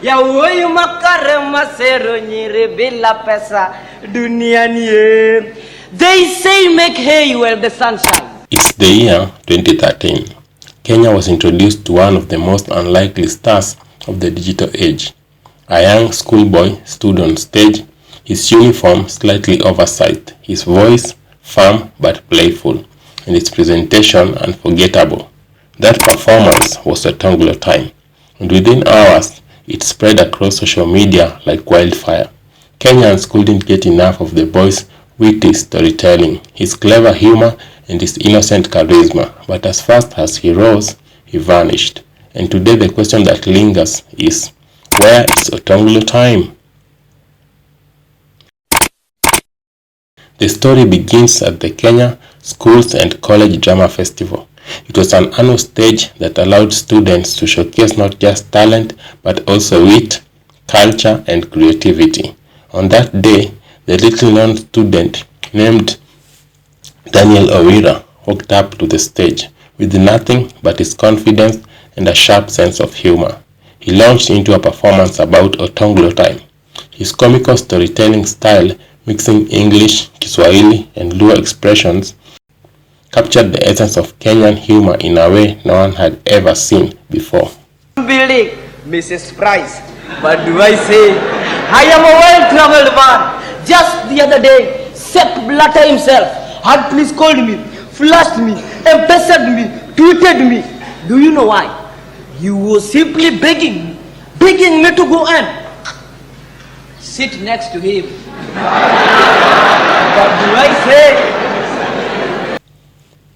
Ya huyu makare masero nyire bila pesa duniani. They say make hay while the sun shines. It's the year 2013. Kenya was introduced to one of the most unlikely stars of the digital age. A young schoolboy stood on stage, his uniform slightly oversized, his voice firm but playful, and its presentation unforgettable. That performance was Otonglo time, and within hours, it spread across social media like wildfire. Kenyans couldn't get enough of the boy's witty storytelling, his clever humor, and his innocent charisma, but as fast as he rose, he vanished. And today the question that lingers is, where is Otonglo time? The story begins at the Kenya Schools and College Drama Festival. It was an annual stage that allowed students to showcase not just talent, but also wit, culture, and creativity. On that day, the little-known student named Daniel Owira walked up to the stage with nothing but his confidence and a sharp sense of humor. He launched into a performance about Otonglo time. His comical storytelling style, mixing English, Kiswahili, and Luo expressions, captured the essence of Kenyan humor in a way no one had ever seen before. Building Mrs. Price. What do I say? I am a well-traveled man. Just the other day, Sepp Blatter himself had police called me, flashed me, M-Pesa'd me, tweeted me. Do you know why? He was simply begging me to go and sit next to him. What do I say?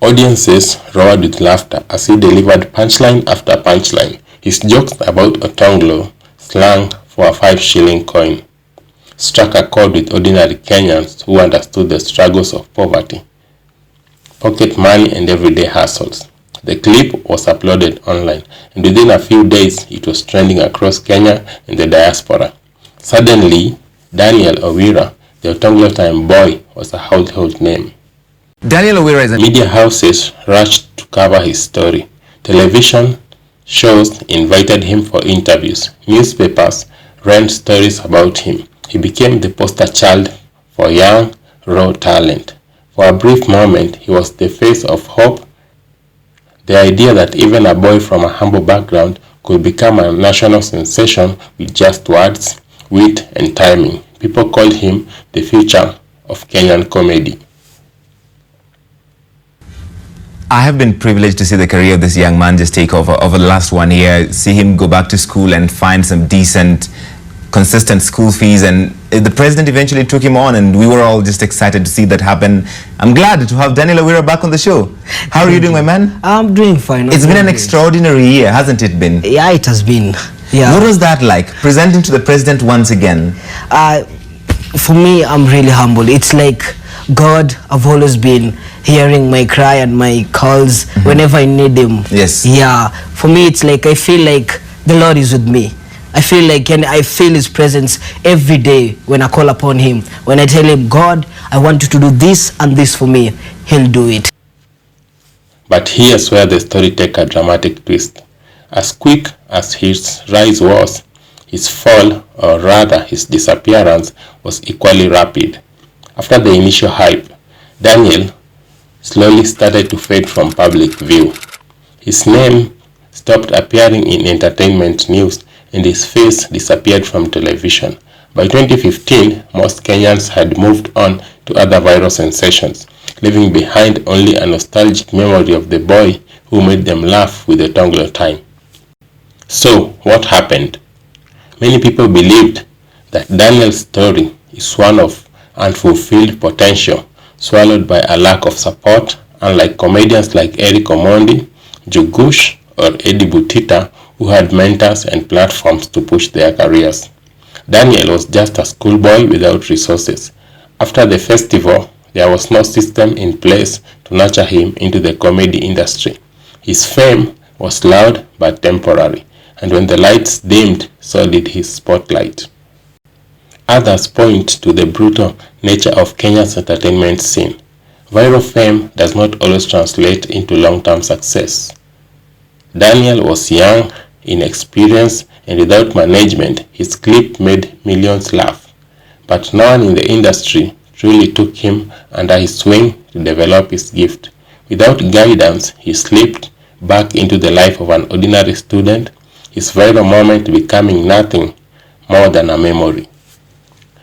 Audiences roared with laughter as he delivered punchline after punchline. His jokes about Otonglo, slang for a 5-shilling coin, struck a chord with ordinary Kenyans who understood the struggles of poverty, pocket money, and everyday hustles. The clip was uploaded online, and within a few days it was trending across Kenya and the diaspora. Suddenly, Daniel Owira, the Otonglo time boy, was a household name. Daniel Owira is Media houses rushed to cover his story. Television shows invited him for interviews. Newspapers ran stories about him. He became the poster child for young, raw talent. For a brief moment, he was the face of hope. The idea that even a boy from a humble background could become a national sensation with just words, wit, and timing. People called him the future of Kenyan comedy. I have been privileged to see the career of this young man just take over the last 1 year, see him go back to school and find some decent, consistent school fees, and the president eventually took him on, and we were all just excited to see that happen. I'm glad to have Daniel Owira back on the show. How are you doing, my man? I'm doing fine. It's been an extraordinary year, hasn't it been? Yeah, it has been. Yeah. What was that like, presenting to the president once again? For me, I'm really humble. It's like God, I've always been hearing my cry and my calls whenever I need him. Yes. Yeah. For me, it's like I feel like the Lord is with me. I feel like, and I feel his presence every day when I call upon him. When I tell him, God, I want you to do this and this for me, he'll do it. But here's where the story takes a dramatic twist. As quick as his rise was, his fall, or rather his disappearance, was equally rapid. After the initial hype, Daniel slowly started to fade from public view. His name stopped appearing in entertainment news, and his face disappeared from television. By 2015, most Kenyans had moved on to other viral sensations, leaving behind only a nostalgic memory of the boy who made them laugh with the Otonglo time. So, what happened? Many people believed that Daniel's story is one of unfulfilled potential, swallowed by a lack of support, unlike comedians like Eric Omondi, Jugush, or Eddie Butita, who had mentors and platforms to push their careers. Daniel was just a schoolboy without resources. After the festival, there was no system in place to nurture him into the comedy industry. His fame was loud but temporary, and when the lights dimmed, so did his spotlight. Others point to the brutal nature of Kenya's entertainment scene. Viral fame does not always translate into long-term success. Daniel was young, inexperience, and without management, his clip made millions laugh. But no one in the industry truly took him under his wing to develop his gift. Without guidance, he slipped back into the life of an ordinary student, his viral moment becoming nothing more than a memory.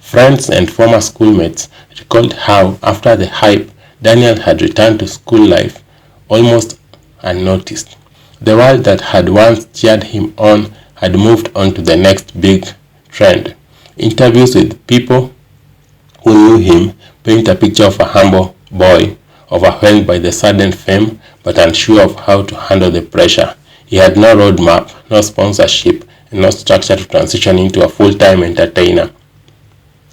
Friends and former schoolmates recalled how, after the hype, Daniel had returned to school life almost unnoticed. The world that had once cheered him on had moved on to the next big trend. Interviews with people who knew him paint a picture of a humble boy, overwhelmed by the sudden fame, but unsure of how to handle the pressure. He had no roadmap, no sponsorship, and no structure to transition into a full-time entertainer.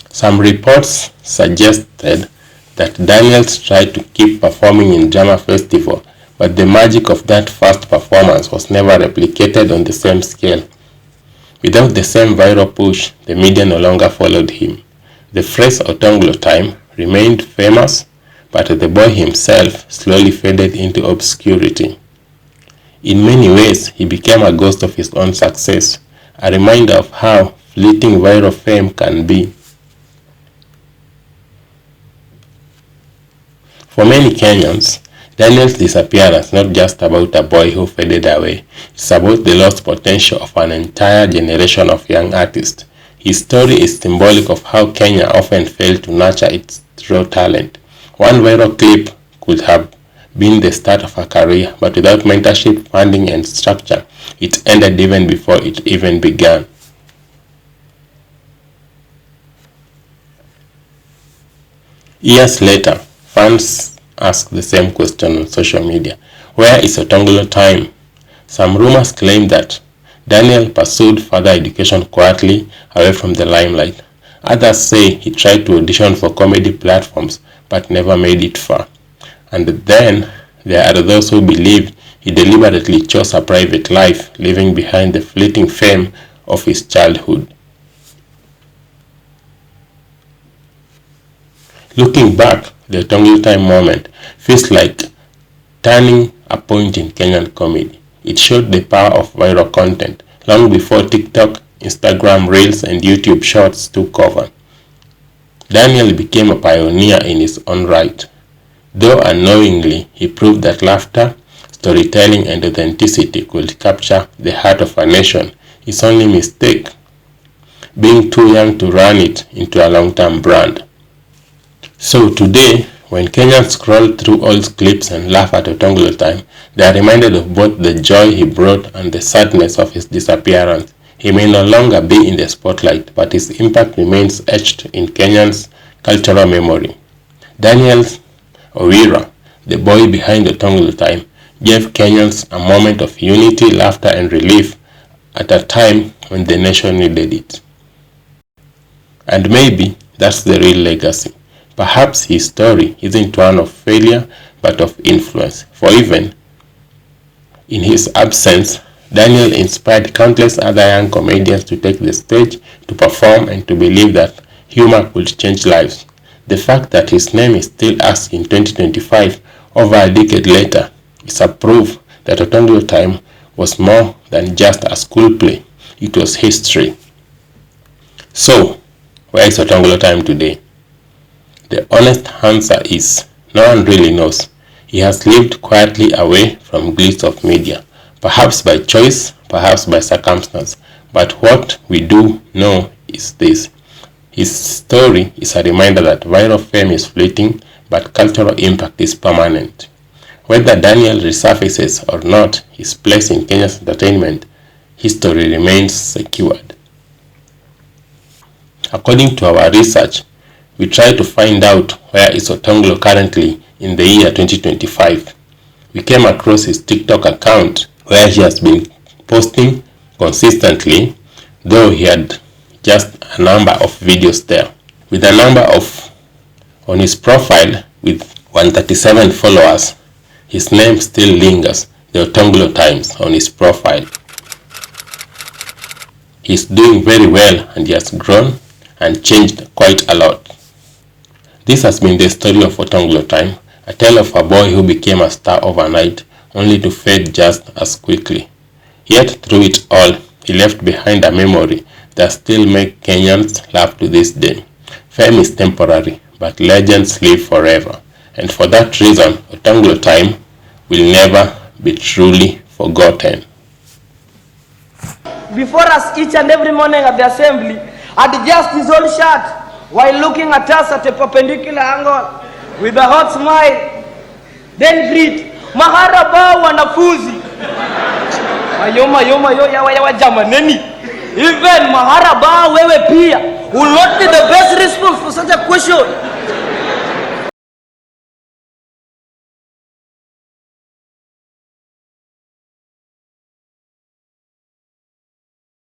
Some reports suggested that Daniels tried to keep performing in drama festival, but the magic of that first performance was never replicated on the same scale. Without the same viral push, the media no longer followed him. The phrase Otonglo time remained famous, but the boy himself slowly faded into obscurity. In many ways, he became a ghost of his own success, a reminder of how fleeting viral fame can be. For many Kenyans, Daniel's disappearance is not just about a boy who faded away. It's about the lost potential of an entire generation of young artists. His story is symbolic of how Kenya often failed to nurture its raw talent. One viral clip could have been the start of a career, but without mentorship, funding, and structure, it ended even before it even began. Years later, fans ask the same question on social media. Where is Otonglo time? Some rumors claim that Daniel pursued further education quietly away from the limelight. Others say he tried to audition for comedy platforms but never made it far. And then there are those who believe he deliberately chose a private life, leaving behind the fleeting fame of his childhood. Looking back, the Otonglo time moment feels like turning a point in Kenyan comedy. It showed the power of viral content long before TikTok, Instagram Reels, and YouTube Shorts took over. Daniel became a pioneer in his own right. Though unknowingly, he proved that laughter, storytelling, and authenticity could capture the heart of a nation. His only mistake being too young to run it into a long-term brand. So today, when Kenyans scroll through old clips and laugh at Otonglo time, they are reminded of both the joy he brought and the sadness of his disappearance. He may no longer be in the spotlight, but his impact remains etched in Kenyans' cultural memory. Daniel Owira, the boy behind Otonglo time, gave Kenyans a moment of unity, laughter, and relief at a time when the nation needed it. And maybe that's the real legacy. Perhaps his story isn't one of failure, but of influence. For even in his absence, Daniel inspired countless other young comedians to take the stage, to perform, and to believe that humor could change lives. The fact that his name is still asked in 2025, over a decade later, is a proof that Otonglo time was more than just a school play. It was history. So, where is Otonglo time today? The honest answer is, no one really knows. He has lived quietly away from glitz of media, perhaps by choice, perhaps by circumstance. But what we do know is this. His story is a reminder that viral fame is fleeting, but cultural impact is permanent. Whether Daniel resurfaces or not, his place in Kenya's entertainment history remains secured. According to our research, we try to find out where is Otonglo currently in the year 2025. We came across his TikTok account where he has been posting consistently, though he had just a number of videos there. With a number on his profile with 137 followers, his name still lingers, the Otonglo Times, on his profile. He's doing very well and he has grown and changed quite a lot. This has been the story of Otonglo time, a tale of a boy who became a star overnight, only to fade just as quickly. Yet through it all, he left behind a memory that still makes Kenyans laugh to this day. Fame is temporary, but legends live forever. And for that reason, Otonglo time will never be truly forgotten. Before us each and every morning at the assembly, adjust his old shirt while looking at us at a perpendicular angle with a hot smile. Then greet, Maharaba wanafuzi. Mayoma yawa jamaneni. Even Maharaba wewe pia will not be the best response for such a question.